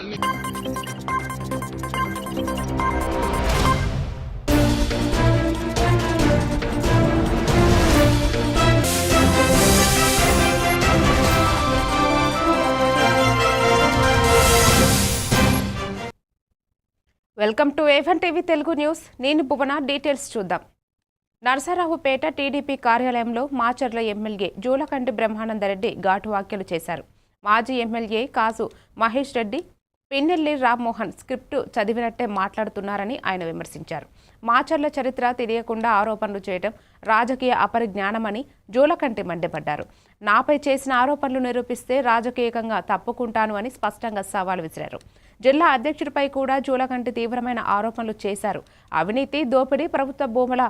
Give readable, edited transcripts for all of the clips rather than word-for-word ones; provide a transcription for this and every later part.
అన్ని welcome to A1 TV Telugu news. నేను భువన. Details చూద్దాం. నరసరావుపేట టీడీపీ కార్యాలయంలో మాచర్ల ఎమ్మెల్యే జూలకంటి బ్రహ్మానందరెడ్డి ఘాటు వ్యాఖ్యలు చేశారు. మాజీ ఎమ్మెల్యే కాసు మహేష్ రెడ్డి, పిన్నెల్లి రామ్మోహన్ స్క్రిప్టు చదివినట్టే మాట్లాడుతున్నారని ఆయన విమర్శించారు. మాచర్ల చరిత్ర తెలియకుండా ఆరోపణలు చేయడం రాజకీయ అపరిజ్ఞానమని జూలకంటి మండిపడ్డారు. నాపై చేసిన ఆరోపణలు నిరూపిస్తే రాజకీయంగా తప్పుకుంటాను అని స్పష్టంగా సవాల్ విసిరారు. జిల్లా అధ్యక్షుడిపై కూడా జూలకంటి తీవ్రమైన ఆరోపణలు చేశారు. అవినీతి, దోపిడీ, ప్రభుత్వ భూముల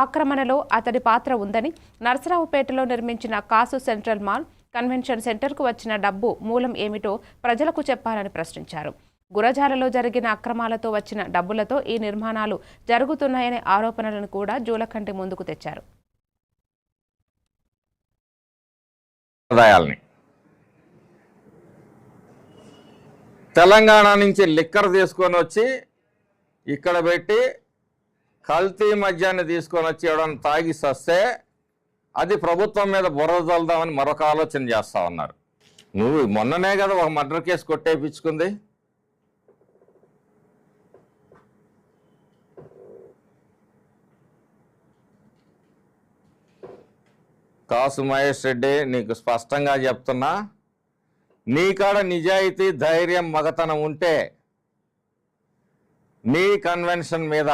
ఆక్రమణలో అతడి పాత్ర ఉందని, నరసరావుపేటలో నిర్మించిన కాసు సెంట్రల్ మాల్, కన్వెన్షన్ సెంటర్కు వచ్చిన డబ్బు మూలం ఏమిటో ప్రజలకు చెప్పాలని ప్రశ్నించారు. గురజాలలో జరిగిన అక్రమాలతో వచ్చిన డబ్బులతో ఈ నిర్మాణాలు జరుగుతున్నాయనే ఆరోపణలను కూడా జూలకంటి ముందుకు తెచ్చారు. తెలంగాణ నుంచి లిక్కర్ తీసుకొని వచ్చి ఇక్కడ పెట్టి కల్తీ మద్యాన్ని తీసుకొని వచ్చి ఎవడన్నా తాగి సస్తే అది ప్రభుత్వం మీద బురద చల్దామని మరొక ఆలోచన చేస్తా ఉన్నారు. నువ్వు మొన్ననే కదా ఒక మర్డర్ కేసు కొట్టేపించుకుంది. కాసు మహేష్ రెడ్డి, నీకు స్పష్టంగా చెప్తున్నా, నీ కాడ నిజాయితీ, ధైర్యం, మగతనం ఉంటే నీ కన్వెన్షన్ మీద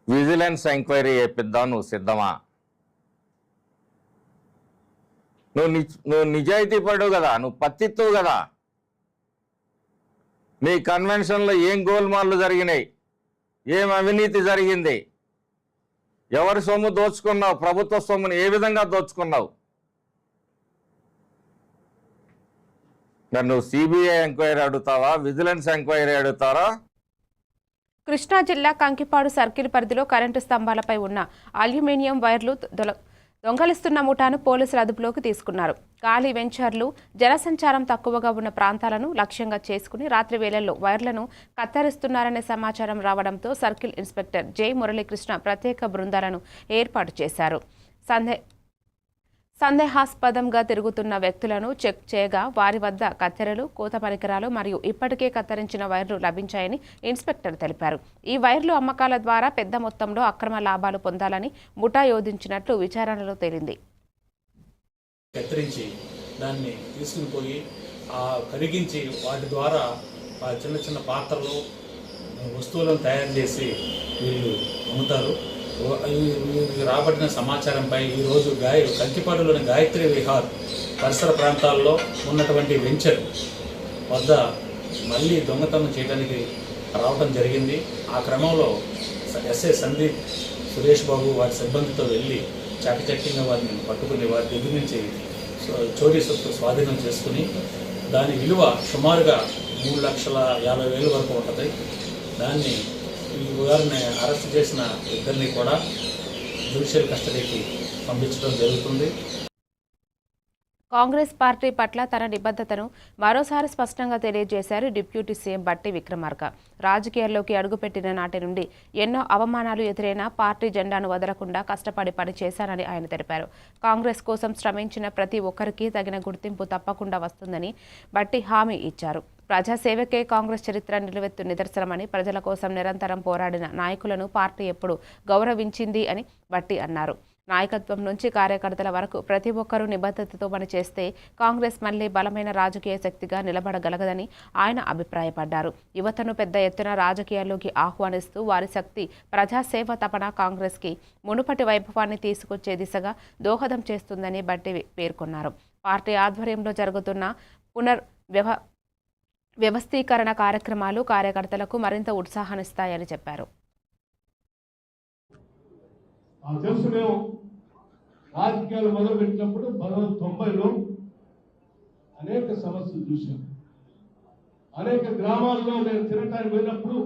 విజిలెన్స్ ఎంక్వైరీ చేపిద్దాం. నువ్వు సిద్ధమా? నువ్వు నిజాయితీ పడు కదా, నువ్వు పత్తిత్తువు కదా. నీ కన్వెన్షన్లో ఏం గోల్మాళ్ళు జరిగినాయి, ఏం అవినీతి జరిగింది, ఎవరి సొమ్ము దోచుకున్నావు, ప్రభుత్వ సొమ్ముని ఏ విధంగా దోచుకున్నావు? మరి నువ్వు సిబిఐ ఎంక్వైరీ అడుగుతావా, విజిలెన్స్ ఎంక్వైరీ అడుగుతారా? కృష్ణా జిల్లా కంకిపాడు సర్కిల్ పరిధిలో కరెంటు స్తంభాలపై ఉన్న అల్యూమినియం వైర్లు దొంగలిస్తున్న ముఠాను పోలీసులు అదుపులోకి తీసుకున్నారు. ఖాళీ వెంచర్లు, జనసంచారం తక్కువగా ఉన్న ప్రాంతాలను లక్ష్యంగా చేసుకుని రాత్రి వేళల్లో వైర్లను కత్తరిస్తున్నారనే సమాచారం రావడంతో సర్కిల్ ఇన్స్పెక్టర్ జె మురళీకృష్ణ ప్రత్యేక బృందాలను ఏర్పాటు చేశారు. సందేహాస్పదంగా తిరుగుతున్న వ్యక్తులను చెక్ చేయగా వారి వద్ద కత్తెరలు, కోత పరికరాలు మరియు ఇప్పటికే కత్తిరించిన వైర్లు లభించాయని ఇన్స్పెక్టర్ తెలిపారు. ఈ వైర్లు అమ్మకాల ద్వారా పెద్ద మొత్తంలో అక్రమ లాభాలు పొందాలని ముఠా యోధించినట్లు విచారణలో తేలింది. కత్తిరించి దాన్ని తీసుకుని పోయి కరిగించి వాటి ద్వారా చిన్న చిన్న పాత్రలు, వస్తువులను తయారు చేసి వీళ్ళు అమ్ముతారు. రాబడిన సమాచారంపై ఈరోజు కంకిపాడులోని గాయత్రి విహార్ పరిసర ప్రాంతాల్లో ఉన్నటువంటి వెంచర్ వద్ద మళ్ళీ దొంగతనం చేయడానికి రావడం జరిగింది. ఆ క్రమంలో ఎస్ఐ సందీప్, సురేష్ బాబు వారి సిబ్బందితో వెళ్ళి చాకచక్యంగా వారిని పట్టుకుని వారి దగ్గర నుంచి చోరీ సొత్తు స్వాధీనం చేసుకుని దాని విలువ సుమారుగా 3,50,000 వరకు ఉంటుంది. దాన్ని ఈ వారిని అరెస్ట్ చేసిన ఇద్దరిని కూడా జ్యుడిషియల్ కస్టడీకి పంపించడం జరుగుతుంది. కాంగ్రెస్ పార్టీ పట్ల తన నిబద్ధతను మరోసారి స్పష్టంగా తెలియజేశారు డిప్యూటీ సీఎం బట్టి విక్రమార్క. రాజకీయాల్లోకి అడుగుపెట్టిన నాటి నుండి ఎన్నో అవమానాలు ఎదురైనా పార్టీ జెండాను వదలకుండా కష్టపడి పనిచేశారని ఆయన తెలిపారు. కాంగ్రెస్ కోసం శ్రమించిన ప్రతి ఒక్కరికి తగిన గుర్తింపు తప్పకుండా వస్తుందని బట్టి హామీ ఇచ్చారు. ప్రజాసేవకే కాంగ్రెస్ చరిత్ర నిలువెత్తు నిదర్శనమని, ప్రజల కోసం నిరంతరం పోరాడిన నాయకులను పార్టీ ఎప్పుడు గౌరవించింది అని బట్టి అన్నారు. నాయకత్వం నుంచి కార్యకర్తల వరకు ప్రతి ఒక్కరూ నిబద్ధతతో పనిచేస్తే కాంగ్రెస్ మళ్లీ బలమైన రాజకీయ శక్తిగా నిలబడగలగదని ఆయన అభిప్రాయపడ్డారు. యువతను పెద్ద ఎత్తున రాజకీయాల్లోకి ఆహ్వానిస్తూ వారి శక్తి, ప్రజాసేవ తపన కాంగ్రెస్కి మునుపటి వైభవాన్ని తీసుకొచ్చే దిశగా దోహదం చేస్తుందని బట్టి పేర్కొన్నారు. పార్టీ ఆధ్వర్యంలో జరుగుతున్న వ్యవస్థీకరణ కార్యక్రమాలు కార్యకర్తలకు మరింత ఉత్సాహాన్నిస్తాయని చెప్పారు. రాజకీయాలు మొదలుపెట్టినప్పుడు 1990లో అనేక సమస్యలు చూశాను. అనేక గ్రామాల్లో నేను తిరగటానికి వెళ్ళినప్పుడు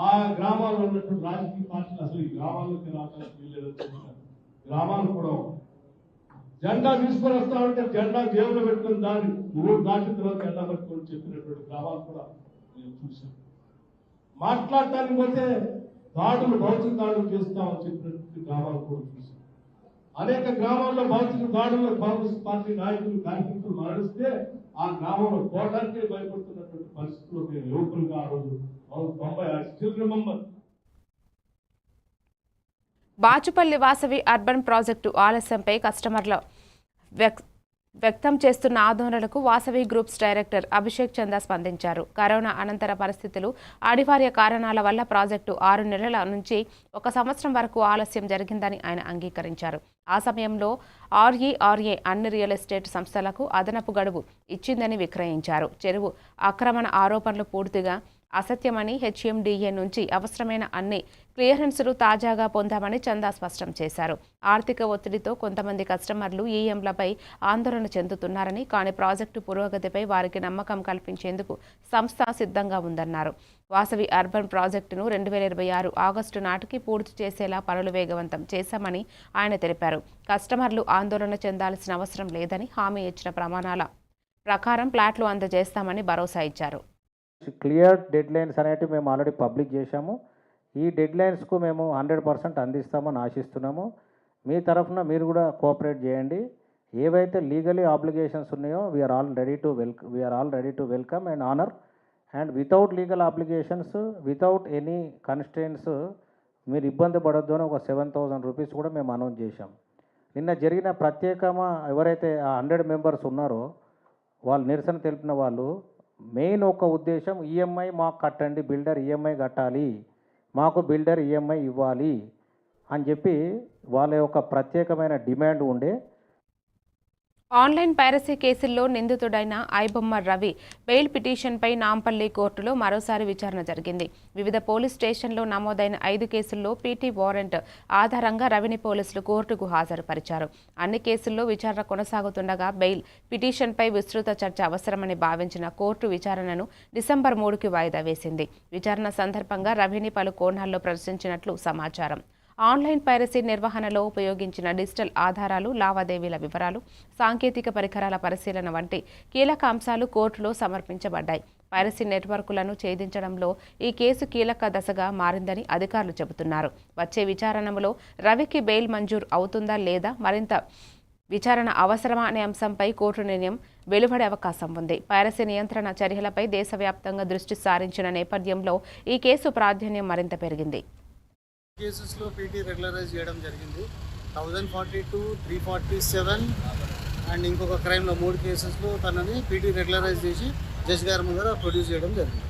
ఆ గ్రామాల్లో ఉన్నటువంటి రాజకీయ పార్టీలు అసలు ఈ గ్రామాల్లోకి రావడానికి వీల్లేదు. గ్రామాలు కూడా జెండా తీసుకొని వస్తా ఉంటే జెండా జేబులో పెట్టుకొని దాన్ని ఊరు దాటిన తర్వాత జెండా పట్టుకొని చెప్పినటువంటి గ్రామాలు కూడా నేను చూశాను. మాట్లాడటానికి పోతే దాడులు భౌతిక దాడులు చేస్తామని చెప్పినటువంటి గ్రామాలు కూడా చూశాను. అనేక గ్రామాల్లో భౌతిక దాడుల్లో కాంగ్రెస్ పార్టీ నాయకులు కార్యకర్తలు మరణిస్తే ఆ గ్రామంలో పోవడానికే భయపడుతున్నటువంటి పరిస్థితుల్లో మేము యువకులుగా ఆ రోజు 90 I still remember. Bachupally Vasavi urban project ఆలస్యంపై కస్టమర్ల వ్యక్తం చేస్తున్న ఆందోళనలకు వాసవి గ్రూప్స్ డైరెక్టర్ అభిషేక్ చందా స్పందించారు. కరోనా అనంతర పరిస్థితులు, అనివార్య కారణాల వల్ల ప్రాజెక్టు 6 నెలల నుంచి 1 సంవత్సరం వరకు ఆలస్యం జరిగిందని ఆయన అంగీకరించారు. ఆ సమయంలో ఆర్ఈఆర్ఏ అన్ని రియల్ ఎస్టేట్ సంస్థలకు అదనపు గడువు ఇచ్చిందని విక్రయించారు. చెరువు ఆక్రమణ ఆరోపణలు పూర్తిగా అసత్యమని, హెచ్ఎండిఏ నుంచి అవసరమైన అన్ని క్లియరెన్సులు తాజాగా పొందామని చందా స్పష్టం చేశారు. ఆర్థిక ఒత్తిడితో కొంతమంది కస్టమర్లు ఈఎంలపై ఆందోళన చెందుతున్నారని, కానీ ప్రాజెక్టు పురోగతిపై వారికి నమ్మకం కల్పించేందుకు సంస్థ సిద్ధంగా ఉందన్నారు. వాసవి అర్బన్ ప్రాజెక్టును 2026 ఆగస్టు నాటికి పూర్తి చేసేలా పనులు వేగవంతం చేశామని ఆయన తెలిపారు. కస్టమర్లు ఆందోళన చెందాల్సిన అవసరం లేదని హామీ ఇచ్చిన ప్రమాణాల ప్రకారం ప్లాట్లు అందజేస్తామని భరోసా ఇచ్చారు. క్లియర్ డెడ్ లైన్స్ అనేవి మేము ఆల్రెడీ పబ్లిక్ చేశాము. ఈ డెడ్ లైన్స్కు మేము 100% అందిస్తామని ఆశిస్తున్నాము. మీ తరఫున మీరు కూడా కోఆపరేట్ చేయండి. ఏవైతే లీగలీ ఆబ్లిగేషన్స్ ఉన్నాయో we are all ready to welcome and honour. And without legal obligations, without any constraints మీరు ఇబ్బంది పడొద్దు అని ఒక 7,000 రూపీస్ కూడా మేము అనౌన్స్ చేశాం. నిన్న జరిగిన ప్రత్యేకమా ఎవరైతే ఆ 100 మెంబర్స్ ఉన్నారో వాళ్ళు నిరసన తెలిపిన వాళ్ళు మెయిన్ ఒక ఉద్దేశం, ఈఎంఐ మాకు కట్టండి, బిల్డర్ ఈఎంఐ కట్టాలి, మాకు బిల్డర్ ఈఎంఐ ఇవ్వాలి అని చెప్పి వాళ్ళ యొక్క ప్రత్యేకమైన డిమాండ్ ఉండే. ఆన్లైన్ పైరసీ కేసుల్లో నిందితుడైన ఐబొమ్మ రవి బెయిల్ పిటిషన్పై నాంపల్లి కోర్టులో మరోసారి విచారణ జరిగింది. వివిధ పోలీస్ స్టేషన్లో నమోదైన 5 కేసుల్లో పీటీ వారెంట్ ఆధారంగా రవిని పోలీసులు కోర్టుకు హాజరుపరిచారు. అన్ని కేసుల్లో విచారణ కొనసాగుతుండగా బెయిల్ పిటిషన్పై విస్తృత చర్చ అవసరమని భావించిన కోర్టు విచారణను డిసెంబర్ 3కి వాయిదా వేసింది. విచారణ సందర్భంగా రవిని పలు కోణాల్లో ప్రశ్నించినట్లు సమాచారం. ఆన్లైన్ పైరసీ నిర్వహణలో ఉపయోగించిన డిజిటల్ ఆధారాలు, లావాదేవీల వివరాలు, సాంకేతిక పరికరాల పరిశీలన వంటి కీలక అంశాలు కోర్టులో సమర్పించబడ్డాయి. పైరసీ నెట్వర్కులను ఛేదించడంలో ఈ కేసు కీలక దశగా మారిందని అధికారులు చెబుతున్నారు. వచ్చే విచారణలో రవికి బెయిల్ మంజూరు అవుతుందా లేదా, మరింత విచారణ అవసరమా అనే అంశంపై కోర్టు నిర్ణయం వెలువడే అవకాశం ఉంది. పైరసీ నియంత్రణ చర్యలపై దేశవ్యాప్తంగా దృష్టి సారించిన నేపథ్యంలో ఈ కేసు ప్రాధాన్యం మరింత పెరిగింది. కేసెస్లో పీటీ రెగ్యులరైజ్ చేయడం జరిగింది. 1042, 347 అండ్ ఇంకొక క్రైమ్లో 3 కేసెస్లో తనని పీటీ రెగ్యులరైజ్ చేసి జడ్జి గారి ముందర ప్రొడ్యూస్ చేయడం జరిగింది.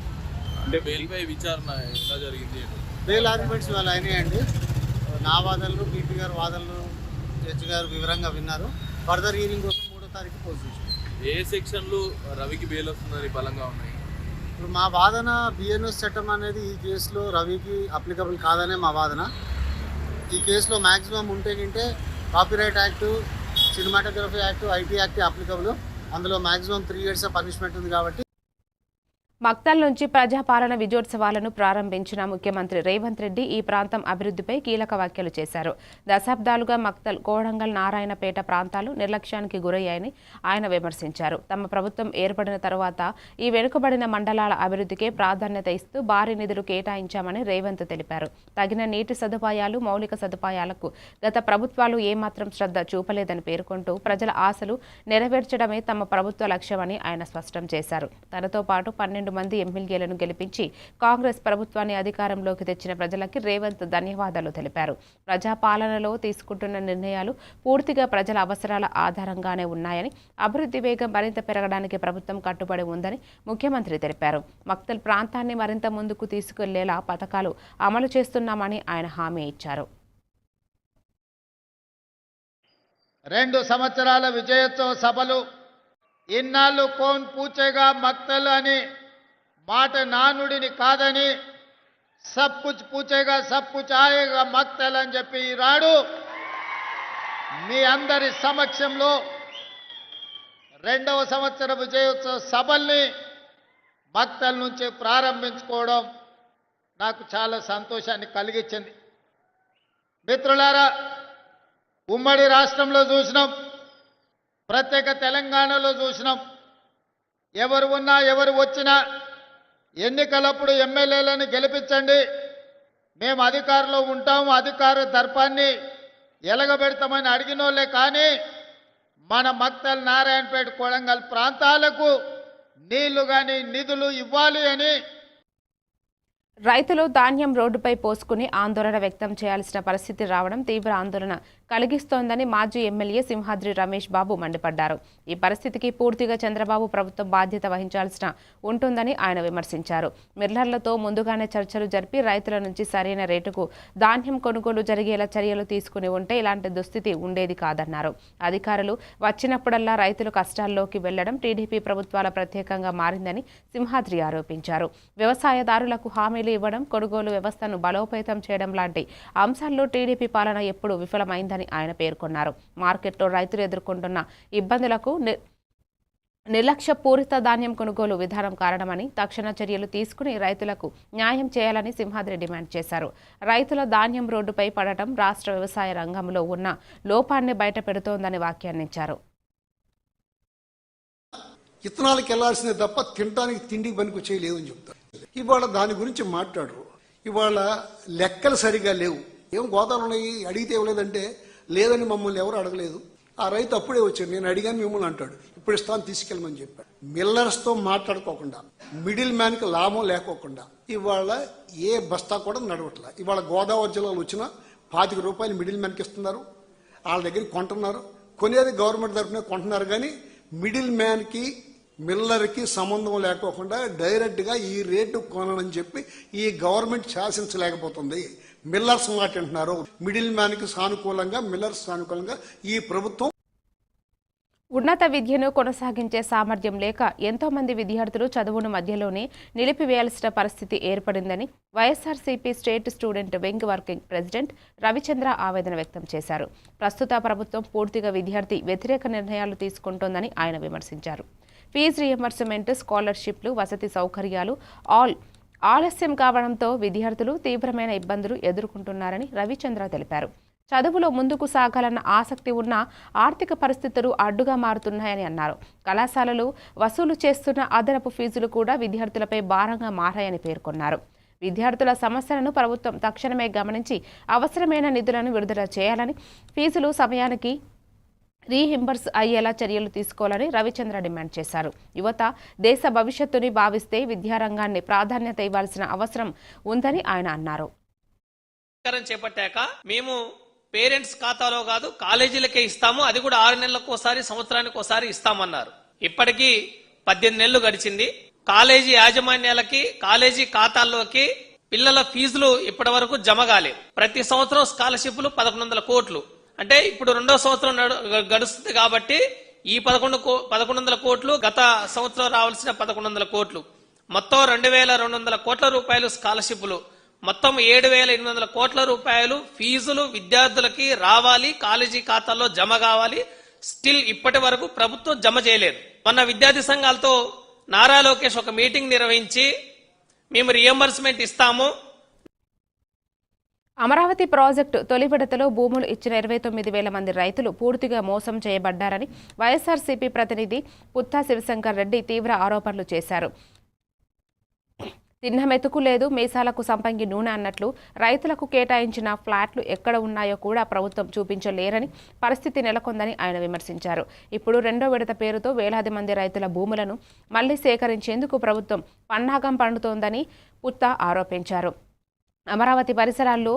అంటే బెయిల్పై విచారణ ఎలా జరిగింది? బెయిల్ ఆర్గ్యుమెంట్స్ ఇవాళ అయినాయండి. నా వాదనలు, పీటీ గారి వాదనలు జడ్జి గారు వివరంగా విన్నారు. ఫర్దర్ హీరింగ్ కోసం 3వ తారీఖు పోస్ట్ చేశారు. ఏ సెక్షన్లు రవికి బెయిల్ వస్తుందని బలంగా ఉన్నాయి? ఇప్పుడు మా వాదన బిఎన్ఎస్ చట్టం అనేది ఈ కేసులో రవికి అప్లికబుల్ కాదనే మా వాదన. ఈ కేసులో మ్యాక్సిమం ఉంటే copyright act, cinematography act, IT act applicable. అందులో మ్యాక్సిమం 3 years పనిష్మెంట్ ఉంది కాబట్టి. మక్తల్ నుంచి ప్రజాపాలన విజయోత్సవాలను ప్రారంభించిన ముఖ్యమంత్రి రేవంత్ రెడ్డి ఈ ప్రాంతం అభివృద్ధిపై కీలక వ్యాఖ్యలు చేశారు. దశాబ్దాలుగా మక్తల్, కోడంగల్, నారాయణపేట ప్రాంతాలు నిర్లక్ష్యానికి గురయ్యాయని ఆయన విమర్శించారు. తమ ప్రభుత్వం ఏర్పడిన తరువాత ఈ వెనుకబడిన మండలాల అభివృద్ధికే ప్రాధాన్యత ఇస్తూ భారీ నిధులు కేటాయించామని రేవంత్ తెలిపారు. తగిన నీటి సదుపాయాలు, మౌలిక సదుపాయాలకు గత ప్రభుత్వాలు ఏమాత్రం శ్రద్ధ చూపలేదని పేర్కొంటూ ప్రజల ఆశలు నెరవేర్చడమే తమ ప్రభుత్వ లక్ష్యమని ఆయన స్పష్టం చేశారు. తనతో పాటు 12 మంది ఎమ్మెల్యేలను గెలిపించి కాంగ్రెస్ ప్రభుత్వాన్ని అధికారంలోకి తెచ్చిన ప్రజలకి రేవంత్ ధన్యవాదాలు తెలిపారు. ప్రజాపాలనలో తీసుకుంటున్న నిర్ణయాలు పూర్తిగా ప్రజల అవసరాల ఆధారంగానే ఉన్నాయని, అభివృద్ధి వేగం మరింత పెరగడానికి ప్రభుత్వం కట్టుబడి ఉందని ముఖ్యమంత్రి తెలిపారు. మక్తల్ ప్రాంతాన్ని మరింత ముందుకు తీసుకెళ్లేలా పథకాలు అమలు చేస్తున్నామని ఆయన హామీ ఇచ్చారు. 2 సంవత్సరాల విజయోత్సవ సభలు, ఇన్నాళ్ళు కోన్ పూచేగా మక్తల్ అని మాట నానుడిని కాదని సబ్ కుచ్ పూచేగా సబ్ కుచ్ ఆయేగా మక్తల్ అని చెప్పి ఈనాడు మీ అందరి సమక్షంలో 2వ సంవత్సర విజయోత్సవ సభల్ని మక్తల్ నుంచి ప్రారంభించుకోవడం నాకు చాలా సంతోషాన్ని కలిగించింది. మిత్రులారా, ఉమ్మడి రాష్ట్రంలో చూసినాం ప్రత్యేక తెలంగాణలో చూసినాం. ఎవరు ఉన్నా ఎవరు వచ్చినా ఎన్నికలప్పుడు ఎమ్మెల్యేలను గెలిపించండి, మేము అధికారంలో ఉంటాము, అధికార దర్పాన్ని ఎలగబెడతామని అడిగినోళ్ళే. కానీ మన మక్తల్, నారాయణపేట, కొడంగల్ ప్రాంతాలకు నీళ్లు కానీ నిధులు ఇవ్వాలి అని రైతులు ధాన్యం రోడ్డుపై పోసుకుని ఆందోళన వ్యక్తం చేయాల్సిన పరిస్థితి రావడం తీవ్ర ఆందోళన కలిగిస్తోందని మాజీ ఎమ్మెల్యే సింహాద్రి రమేష్ బాబు మండిపడ్డారు. ఈ పరిస్థితికి పూర్తిగా చంద్రబాబు ప్రభుత్వం బాధ్యత వహించాల్సిన ఉంటుందని ఆయన విమర్శించారు. మిల్లర్లతో ముందుగానే చర్చలు జరిపి రైతుల నుంచి సరైన రేటుకు ధాన్యం కొనుగోలు జరిగేలా చర్యలు తీసుకుని ఉంటే ఇలాంటి దుస్థితి ఉండేది కాదన్నారు. అధికారులు వచ్చినప్పుడల్లా రైతులు కష్టాల్లోకి వెళ్లడం టీడీపీ ప్రభుత్వాల ప్రత్యేకంగా మారిందని సింహాద్రి ఆరోపించారు. వ్యవసాయదారులకు హామీలు ఇవ్వడం, కొనుగోలు వ్యవస్థను బలోపేతం చేయడం లాంటి అంశాల్లో టీడీపీ పాలన ఎప్పుడూ విఫలమైందని ఆయన పేర్కొన్నారు. మార్కెట్లో రైతులు ఎదుర్కొంటున్న ఇబ్బందులకు నిర్లక్ష్య పూరిత ధాన్యం కొనుగోలు విధానం కారణమని, తక్షణ చర్యలు తీసుకుని రైతులకు న్యాయం చేయాలని సింహాద్రి డిమాండ్ చేశారు. రైతుల ధాన్యం రోడ్డుపై పడటం రాష్ట్ర వ్యవసాయ రంగంలో ఉన్న లోపాన్ని బయటపెడుతోందని వ్యాఖ్యానించారు. ఇత్తనాలకు వెళ్లాల్సిందే తప్ప తినడానికి తిండికి పనికి వచ్చేయలేవు అని చెప్తారు. ఇవాళ దాని గురించి మాట్లాడరు. ఇవాళ లెక్కలు సరిగా లేవు. ఏం గోదావరి ఉన్నాయి, అడిగితే ఇవ్వలేదంటే లేదని మమ్మల్ని ఎవరు అడగలేదు. ఆ రైతు అప్పుడే వచ్చాడు, నేను అడిగాను మిమ్మల్ని అంటాడు, ఇప్పుడు ఇస్తాను తీసుకెళ్ళమని చెప్పాడు. మిల్లర్స్తో మాట్లాడుకోకుండా, మిడిల్ మ్యాన్కి లాభం లేకోకుండా ఇవాళ ఏ బస్తా కూడా నడవట్లా. ఇవాళ గోదావరి జిల్లాలో వచ్చిన 25 రూపాయలు మిడిల్ మ్యాన్కి ఇస్తున్నారు, వాళ్ళ దగ్గర కొంటున్నారు. కొనేది గవర్నమెంట్ తరఫున కొంటున్నారు. కానీ మిడిల్ మ్యాన్కి మిల్లర్కి సంబంధం లేకోకుండా డైరెక్ట్గా ఈ రేటు కొనని చెప్పి ఈ గవర్నమెంట్ శాసించలేకపోతుంది. మిల్లర్స్ మాట అంటున్నారు. మిడిల్ మ్యాన్కి సానుకూలంగా, మిల్లర్స్ సానుకూలంగా ఈ ప్రభుత్వం ఉన్నత విద్యను కొనసాగించే సామర్థ్యం లేక ఎంతో మంది విద్యార్థులు చదువును మధ్యలోనే నిలిపివేయాల్సిన పరిస్థితి ఏర్పడిందని YSRCP state student wing working president Ravichandra ఆవేదన వ్యక్తం చేశారు. ప్రస్తుత ప్రభుత్వం పూర్తిగా విద్యార్థి వ్యతిరేక నిర్ణయాలు తీసుకుంటోందని ఆయన విమర్శించారు. ఫీజు రియంబర్స్మెంట్, స్కాలర్షిప్లు, వసతి సౌకర్యాలు ఆలస్యం కావడంతో విద్యార్థులు తీవ్రమైన ఇబ్బందులు ఎదుర్కొంటున్నారని రవిచంద్ర తెలిపారు. చదువులో ముందుకు సాగాలన్న ఆసక్తి ఉన్న ఆర్థిక పరిస్థితులు అడ్డుగా మారుతున్నాయని అన్నారు. కళాశాలలు వసూలు చేస్తున్న అదనపు ఫీజులు కూడా విద్యార్థులపై భారంగా మారాయని పేర్కొన్నారు. విద్యార్థుల సమస్యలను ప్రభుత్వం తక్షణమే గమనించి అవసరమైన నిధులను విడుదల చేయాలని, ఫీజులు సమయానికి రీఇంబర్స్ అయ్యేలా చర్యలు తీసుకోవాలని రవిచంద్ర డిమాండ్ చేశారు. యువత దేశ భవిష్యత్తుని భావిస్తే విద్యారంగాన్ని ప్రాధాన్యత ఇవ్వాల్సిన అవసరం ఉందని ఆయన అన్నారు. చేపట్టాక మేము పేరెంట్స్ ఖాతాలో కాదు కాలేజీలకే ఇస్తాము, అది కూడా 6 నెలలకు ఒకసారి, సంవత్సరానికి ఒకసారి ఇస్తామన్నారు. ఇప్పటికీ 18 నెలలు గడిచింది. కాలేజీ యాజమాన్యాలకి, కాలేజీ ఖాతాల్లోకి పిల్లల ఫీజులు ఇప్పటి వరకు జమ కాలేదు. ప్రతి సంవత్సరం స్కాలర్షిప్లు 1100 కోట్లు. అంటే ఇప్పుడు 2వ సంవత్సరం గడుస్తుంది కాబట్టి ఈ 1100 కోట్లు, గత సంవత్సరం రావాల్సిన 1100 కోట్లు, మొత్తం 2200 కోట్ల రూపాయలు స్కాలర్షిప్లు, మొత్తం 7800 కోట్ల రూపాయలు ఫీజులు విద్యార్థులకి రావాలి, కాలేజీ ఖాతాల్లో జమ కావాలి. స్టిల్ ఇప్పటి వరకు ప్రభుత్వం జమ చేయలేదు. మొన్న విద్యార్థి సంఘాలతో నారా లోకేష్ ఒక మీటింగ్ నిర్వహించి మేము రియంబర్స్మెంట్ ఇస్తాము. అమరావతి ప్రాజెక్టు తొలి విడతలో భూములు ఇచ్చిన 29,000 మంది రైతులు పూర్తిగా మోసం చేయబడ్డారని వైఎస్ఆర్సీపీ ప్రతినిధి పుత్తా శివశంకర్ రెడ్డి తీవ్ర ఆరోపణలు చేశారు. తిన్న మెతుకు లేదు, మీసాలకు సంపంగి నూనె అన్నట్లు రైతులకు కేటాయించిన ఫ్లాట్లు ఎక్కడ ఉన్నాయో కూడా ప్రభుత్వం చూపించలేరని పరిస్థితి నెలకొందని ఆయన విమర్శించారు. ఇప్పుడు 2వ విడత పేరుతో వేలాది మంది రైతుల భూములను మళ్లీ సేకరించేందుకు ప్రభుత్వం పన్నాగం పండుతోందని పుత్తా ఆరోపించారు. అమరావతి పరిసరాల్లో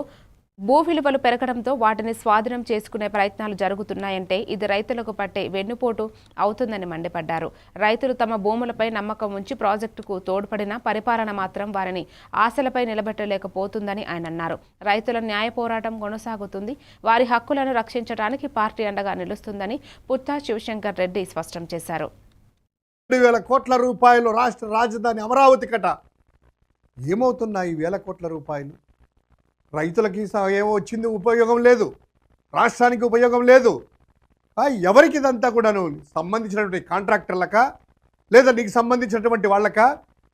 భూ విలువలు పెరగడంతో వాటిని స్వాధీనం చేసుకునే ప్రయత్నాలు జరుగుతున్నాయంటే ఇది రైతులకు పట్టే వెన్నుపోటు అవుతుందని మండిపడ్డారు. రైతులు తమ భూములపై నమ్మకం ఉంచి ప్రాజెక్టుకు తోడ్పడిన పరిపాలన మాత్రం వారిని ఆశలపై నిలబెట్టలేకపోతుందని ఆయన అన్నారు. రైతుల న్యాయ పోరాటం కొనసాగుతుంది, వారి హక్కులను రక్షించడానికి పార్టీ అండగా నిలుస్తుందని పుత్తా శివశంకర్ రెడ్డి స్పష్టం చేశారు. 2,000 కోట్ల రూపాయలు రాష్ట్ర రాజధాని అమరావతి కట ఏమవుతున్నాయి? 1,000 కోట్ల రూపాయలు రైతులకి ఏమో వచ్చింది, ఉపయోగం లేదు, రాష్ట్రానికి ఉపయోగం లేదు. ఎవరికి ఇదంతా కూడాను సంబంధించినటువంటి కాంట్రాక్టర్లకా లేదా నీకు సంబంధించినటువంటి వాళ్ళకా?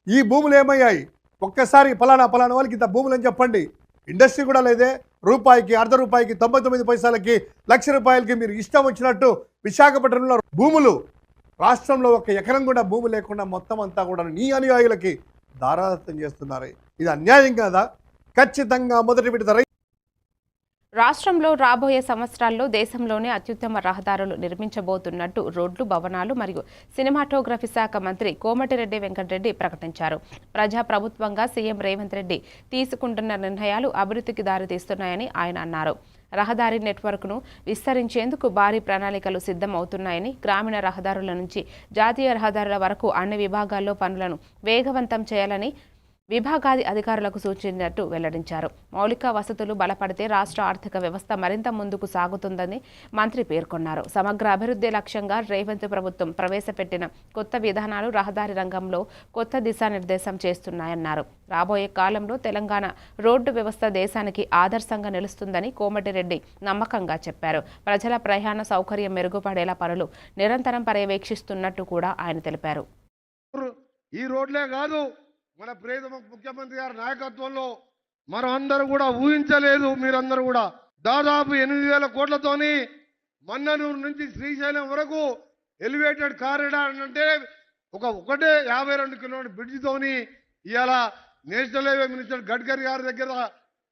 ఈ భూములు ఏమయ్యాయి? ఒక్కసారి ఫలానా వాళ్ళకి ఇంత భూములు అని చెప్పండి, ఇండస్ట్రీ కూడా లేదే. రూపాయికి, అర్ధ రూపాయికి, 99 పైసలకి, ₹1,00,000కి మీరు ఇష్టం వచ్చినట్టు విశాఖపట్నంలో భూములు, రాష్ట్రంలో ఒక ఎకరం కూడా భూమి లేకుండా మొత్తం అంతా కూడా నీ అనుయాయులకి దారాదత్తం చేస్తున్నారు. ఇది అన్యాయం కాదా? ఖచ్చితంగా మొదటి విడత రాష్ట్రంలో రాబోయే సంవత్సరాల్లో దేశంలోనే అత్యుత్తమ రహదారులు నిర్మించబోతున్నట్టు రోడ్లు, భవనాలు మరియు సినిమాటోగ్రఫీ శాఖ మంత్రి కోమటిరెడ్డి వెంకటరెడ్డి ప్రకటించారు. ప్రజాప్రభుత్వంగా సీఎం రేవంత్ రెడ్డి తీసుకుంటున్న నిర్ణయాలు అభివృద్ధికి దారితీస్తున్నాయని ఆయన అన్నారు. రహదారి నెట్వర్క్ను విస్తరించేందుకు భారీ ప్రణాళికలు సిద్ధమవుతున్నాయని, గ్రామీణ రహదారుల నుంచి జాతీయ రహదారుల వరకు అన్ని విభాగాల్లో పనులను వేగవంతం చేయాలని విభాగాది అధికారులకు సూచించినట్టు వెల్లడించారు. మౌలిక వసతులు బలపడితే రాష్ట్ర ఆర్థిక వ్యవస్థ మరింత ముందుకు సాగుతుందని మంత్రి పేర్కొన్నారు. సమగ్ర అభివృద్ధి లక్ష్యంగా రేవంత్ ప్రభుత్వం ప్రవేశపెట్టిన కొత్త విధానాలు రహదారి రంగంలో కొత్త దిశానిర్దేశం చేస్తున్నాయన్నారు. రాబోయే కాలంలో తెలంగాణ రోడ్డు వ్యవస్థ దేశానికి ఆదర్శంగా నిలుస్తుందని కోమటిరెడ్డి నమ్మకంగా చెప్పారు. ప్రజల ప్రయాణ సౌకర్యం మెరుగుపడేలా పనులు నిరంతరం పర్యవేక్షిస్తున్నట్టు కూడా ఆయన తెలిపారు. ఈ రోడ్లే కాదు, మన ప్రియతమ ముఖ్యమంత్రి గారి నాయకత్వంలో మనం అందరూ కూడా ఊహించలేదు. మీరందరూ కూడా దాదాపు 8,000 కోట్లతోని మన్ననూరు నుంచి శ్రీశైలం వరకు ఎలివేటెడ్ కారిడార్ అంటే ఒకటే 52 కిలోమీటర్ బ్రిడ్జితోని ఇవాళ నేషనల్ హైవే మినిస్టర్ గడ్కరీ గారి దగ్గర,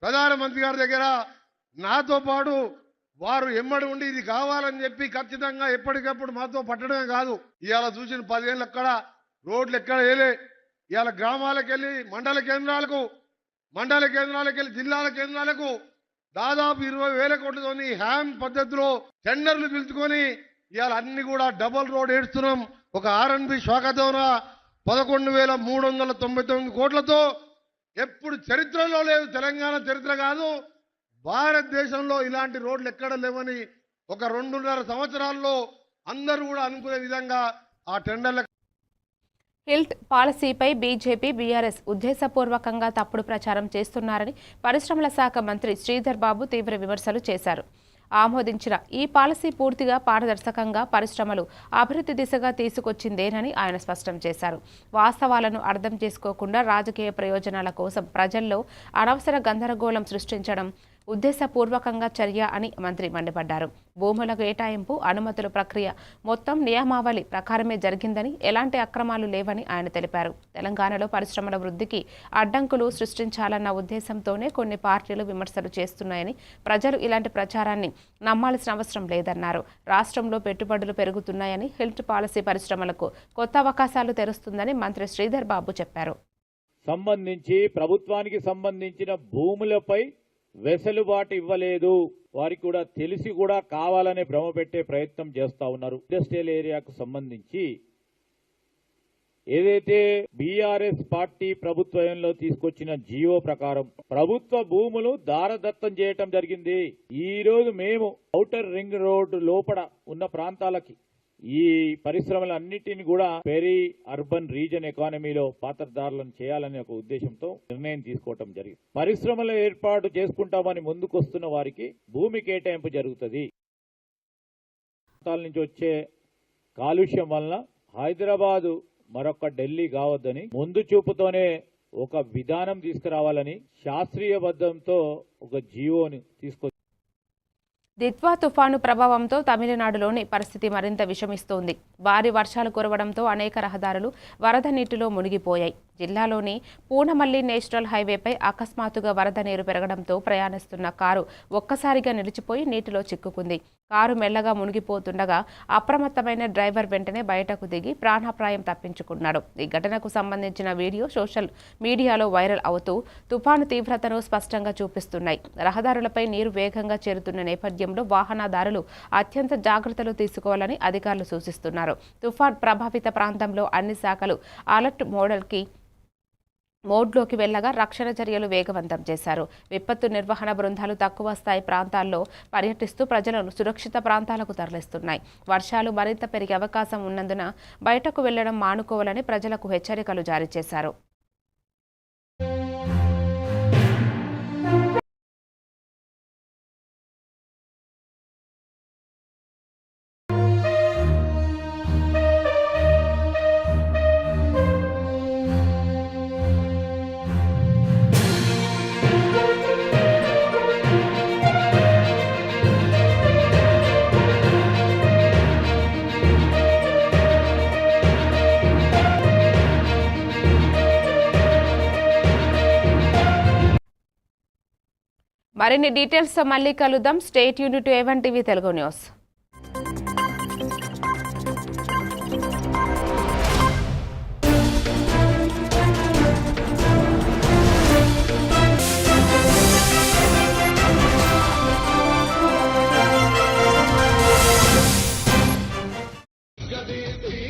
ప్రధానమంత్రి గారి దగ్గర నాతో పాటు వారు ఎమ్మడి ఉండి ఇది కావాలని చెప్పి ఖచ్చితంగా ఎప్పటికప్పుడు మాతో పట్టడమే కాదు, ఇవాళ చూసిన 10 ఏళ్ళు ఎక్కడ రోడ్లు ఎక్కడ వేయలే. ఇవాళ గ్రామాలకు వెళ్ళి మండల కేంద్రాలకు వెళ్ళి జిల్లాల కేంద్రాలకు దాదాపు 20,000 కోట్లతోని హ్యామ్ పద్ధతిలో టెండర్లు పిలుచుకొని ఇవాళ అన్ని కూడా డబుల్ రోడ్ ఏడుస్తున్నాం. ఒక R&B శాఖతోన 11,399 కోట్లతో ఎప్పుడు చరిత్రలో లేదు, తెలంగాణ చరిత్ర కాదు, భారతదేశంలో ఇలాంటి రోడ్లు ఎక్కడ లేవని ఒక 2.5 సంవత్సరాల్లో అందరూ కూడా అనుకునే విధంగా ఆ టెండర్ల హిల్ట్ పాలసీపై బీజేపీ, బీఆర్ఎస్ ఉద్దేశపూర్వకంగా తప్పుడు ప్రచారం చేస్తున్నారని పరిశ్రమల శాఖ మంత్రి శ్రీధర్ బాబు తీవ్ర విమర్శలు చేశారు. ఆమోదించిన ఈ పాలసీ పూర్తిగా పారదర్శకంగా పరిశ్రమలు అభివృద్ధి దిశగా తీసుకొచ్చిందేనని ఆయన స్పష్టం చేశారు. వాస్తవాలను అర్థం చేసుకోకుండా రాజకీయ ప్రయోజనాల కోసం ప్రజల్లో అనవసర గందరగోళం సృష్టించడం ఉద్దేశపూర్వకంగా చర్య అని మంత్రి మండిపడ్డారు. భూముల కేటాయింపు, అనుమతుల ప్రక్రియ మొత్తం నియమావళి ప్రకారమే జరిగిందని, ఎలాంటి అక్రమాలు లేవని ఆయన తెలిపారు. తెలంగాణలో పరిశ్రమల వృద్ధికి అడ్డంకులు సృష్టించాలన్న ఉద్దేశంతోనే కొన్ని పార్టీలు విమర్శలు చేస్తున్నాయని, ప్రజలు ఇలాంటి ప్రచారాన్ని నమ్మాల్సిన అవసరం లేదన్నారు. రాష్ట్రంలో పెట్టుబడులు పెరుగుతున్నాయని, హిల్ట్ పాలసీ పరిశ్రమలకు కొత్త అవకాశాలు తెరుస్తుందని మంత్రి శ్రీధర్ బాబు చెప్పారు. ప్రభుత్వానికి సంబంధించిన భూములపై వెసులుబాటు ఇవ్వలేదు, వారికి కూడా తెలిసి కూడా కావాలనే భ్రమ పెట్టే ప్రయత్నం చేస్తా ఉన్నారు. ఇండస్ట్రియల్ ఏరియాకు సంబంధించి ఏదైతే బీఆర్ఎస్ పార్టీ ప్రభుత్వంలో తీసుకొచ్చిన జీవో ప్రకారం ప్రభుత్వ భూములు దారదత్తం చేయటం జరిగింది. ఈ రోజు మేము ఔటర్ రింగ్ రోడ్ లోపల ఉన్న ప్రాంతాలకి ఈ పరిశ్రమలన్నిటిని కూడా పెరీ అర్బన్ రీజన్ ఎకానమీలో పాత్రదారులను చేయాలనే ఒక ఉద్దేశంతో నిర్ణయం తీసుకోవటం జరిగింది. పరిశ్రమలు ఏర్పాటు చేసుకుంటామని ముందుకొస్తున్న వారికి భూమి కేటాయింపు జరుగుతుంది. ప్రాంతాల నుంచి వచ్చే కాలుష్యం వలన హైదరాబాదు మరొక ఢిల్లీ కావద్దని ముందు చూపుతోనే ఒక విధానం తీసుకురావాలని శాస్త్రీయబద్ధంతో ఒక జీవోని తీసుకొచ్చి దిత్వా తుఫాను ప్రభావంతో తమిళనాడులోని పరిస్థితి మరింత విషమిస్తోంది. భారీ వర్షాలు కురవడంతో అనేక రహదారులు వరద నీటిలో మునిగిపోయాయి. జిల్లాలోని పూనమల్లి నేషనల్ హైవేపై అకస్మాత్తుగా వరద నీరు పెరగడంతో ప్రయాణిస్తున్న కారు ఒక్కసారిగా నిలిచిపోయి నీటిలో చిక్కుకుంది. కారు మెల్లగా మునిగిపోతుండగా అప్రమత్తమైన డ్రైవర్ వెంటనే బయటకు దిగి ప్రాణాపాయం తప్పించుకున్నాడు. ఈ ఘటనకు సంబంధించిన వీడియో సోషల్ మీడియాలో వైరల్ అవుతూ తుఫాను తీవ్రతను స్పష్టంగా చూపిస్తున్నాయి. రహదారులపై నీరు వేగంగా చేరుతున్న నేపథ్యంలో వాహనదారులు అత్యంత జాగ్రత్తలు తీసుకోవాలని అధికారులు సూచిస్తున్నారు. తుఫాన్ ప్రభావిత ప్రాంతంలో అన్ని శాఖలు అలర్ట్ మోడ్లోకి వెళ్లగా రక్షణ చర్యలు వేగవంతం చేశారు. విపత్తు నిర్వహణ బృందాలు తక్కువ స్థాయి ప్రాంతాల్లో పర్యటిస్తూ ప్రజలను సురక్షిత ప్రాంతాలకు తరలిస్తున్నాయి. వర్షాలు మరింత పెరిగే అవకాశం ఉన్నందున బయటకు వెళ్లడం మానుకోవాలని ప్రజలకు హెచ్చరికలు జారీ చేశారు. మరిన్ని డీటెయిల్స్తో మళ్ళీ కలుద్దాం. State unit A1 TV Telugu news.